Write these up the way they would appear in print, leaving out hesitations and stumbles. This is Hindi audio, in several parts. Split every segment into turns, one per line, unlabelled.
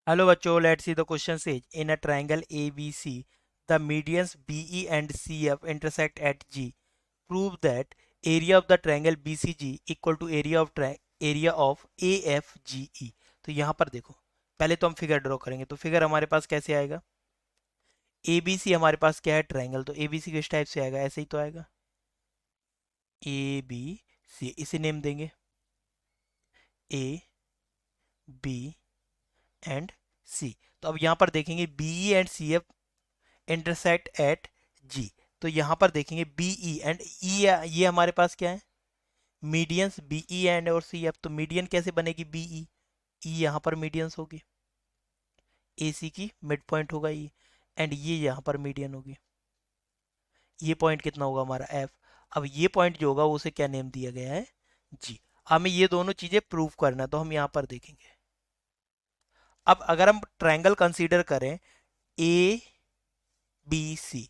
Hello बच्चों, let's see the question says in a triangle ABC, the medians BE and CF intersect at G. Prove that area of the triangle BCG equal to area of AFGE. तो यहाँ पर देखो, पहले तो हम फिगर ड्रॉ करेंगे। तो फिगर हमारे पास कैसे आएगा? ABC हमारे पास क्या है? ट्राइंगल। तो ABC किस टाइप से आएगा? ऐसे ही तो आएगा, ABC। इसे नेम देंगे AB एंड C। तो अब यहाँ पर देखेंगे BE and CF intersect at G. तो यहाँ पर देखेंगे बीई एंड ई, ये हमारे पास क्या है? मीडियंस बीई एंड और सी। एफ। तो मीडियन कैसे बनेगी? बीई, ई यहाँ पर मीडियंस होगी, ए सी की मिड पॉइंट होगा ई, एंड ये यहाँ पर मीडियन होगी। ये पॉइंट कितना होगा हमारा? एफ। अब ये पॉइंट जो होगा उसे क्या नेम दिया गया है? जी। हमें ये दोनों चीजें प्रूव करना है, तो हम यहाँ पर देखेंगे। अब अगर हम ट्रायंगल कंसीडर करें A B C,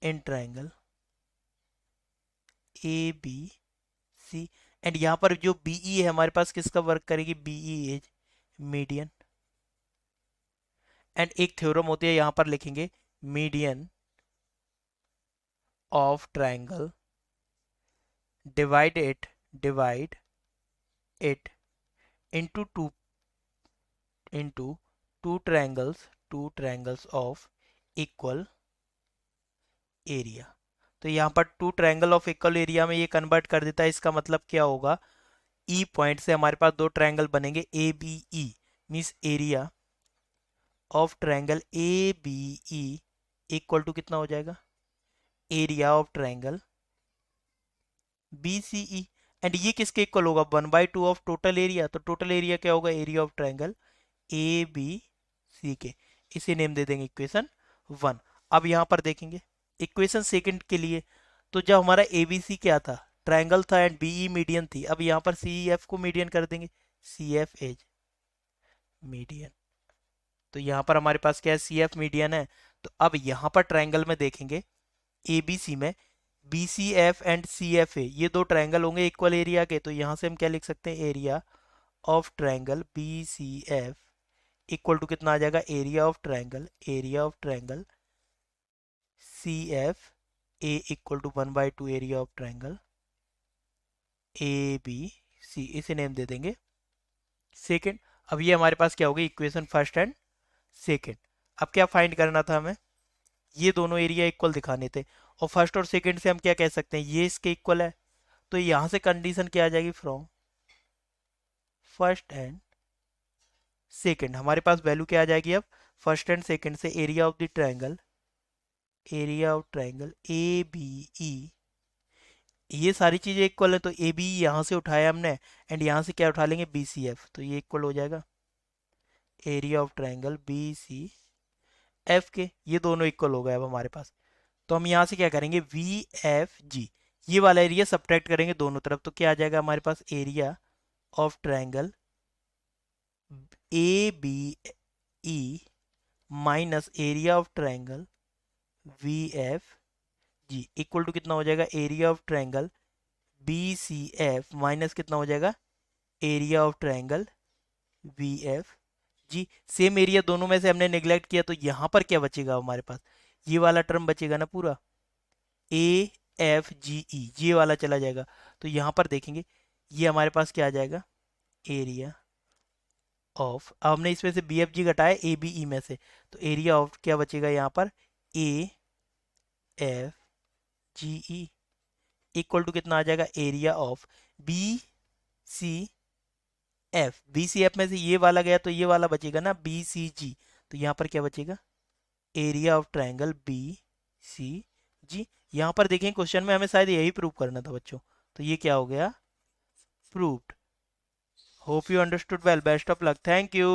in triangle A B C, and यहाँ पर जो बीई है हमारे पास किसका वर्क करेगी? BE is median. एंड एक थ्योरम होती है, यहाँ पर लिखेंगे median of triangle divide it into into two triangles of equal area. तो यहाँ पर two triangle of equal area में ये कन्वर्ट कर देता है। इसका मतलब क्या होगा? ई पॉइंट से हमारे पास दो ट्रायंगल बनेंगे A B E, means area of triangle A B E equal to कितना हो जाएगा? Area of triangle B C E. And ये किसके इक्वल होगा? 1/2 ऑफ टोटल एरिया। तो टोटल एरिया क्या होगा? Area of triangle A B C के। इसे नेम दे देंगे इक्वेशन 1। अब यहाँ पर देखेंगे इक्वेशन सेकंड के लिए। तो जब हमारा ए बी सी क्या था? ट्रायंगल था, एंड बी ई मीडियन थी। अब यहाँ पर सी एफ को मीडियन कर देंगे, सी एफ एज मीडियन। तो यहाँ पर हमारे पास क्या है? सी एफ मीडियन है। तो अब यहाँ पर ट्रायंगल में देखेंगे ए बी सी में, B C F and C F A, ये दो ट्रायंगल होंगे इक्वल एरिया के। तो यहाँ से हम क्या लिख सकते हैं? Area of triangle B C F equal to कितना आ जाएगा? Area of triangle C F A equal to 1/2 area of triangle A B C. इसे नेम दे देंगे सेकेंड। अब ये हमारे पास क्या होगी? Equation first and second. अब क्या फाइंड करना था हमें? ये दोनों एरिया इक्वल दिखाने थे, और फर्स्ट और सेकंड से हम क्या कह सकते हैं? ये इसके इक्वल है। तो यहां से कंडीशन क्या आ जाएगी? फ्रॉम फर्स्ट एंड सेकंड हमारे पास वैल्यू क्या आ जाएगी? अब फर्स्ट एंड सेकंड से area of triangle A B E, ये सारी चीजें इक्वल है। तो ए बी यहाँ से उठाया हमने, एंड यहाँ से क्या उठा लेंगे? B C F. तो ये इक्वल हो जाएगा area of triangle B C F के। ये दोनों इक्वल हो गए अब हमारे पास। तो हम यहाँ से क्या करेंगे? वी एफ जी, ये वाला एरिया सब्ट्रैक्ट करेंगे दोनों तरफ। तो क्या आ जाएगा हमारे पास? Area of triangle A B E minus area of triangle V F G equal to कितना हो जाएगा? Area of triangle B C F minus कितना हो जाएगा? Area of triangle V F G. Same area दोनों में से हमने निगलेक्ट किया, तो यहाँ पर क्या बचेगा हमारे पास? ये वाला टर्म बचेगा ना पूरा, ए एफ जी ई, ये वाला चला जाएगा। तो यहाँ पर देखेंगे ये हमारे पास क्या आ जाएगा? एरिया ऑफ, अब हमने इसमें से बी एफ जी घटाया ए बी ई में से, तो एरिया ऑफ क्या बचेगा यहाँ पर? A F G E equal to कितना आ जाएगा? Area of B C F. B C F में से ये वाला गया तो ये वाला बचेगा ना, बी सी जी। तो यहाँ पर क्या बचेगा? Area of triangle B C G. यहाँ पर देखें क्वेश्चन में हमें शायद यही प्रूव करना था बच्चों। तो ये क्या हो गया? Proved. Hope you understood well. Best of luck. Thank you.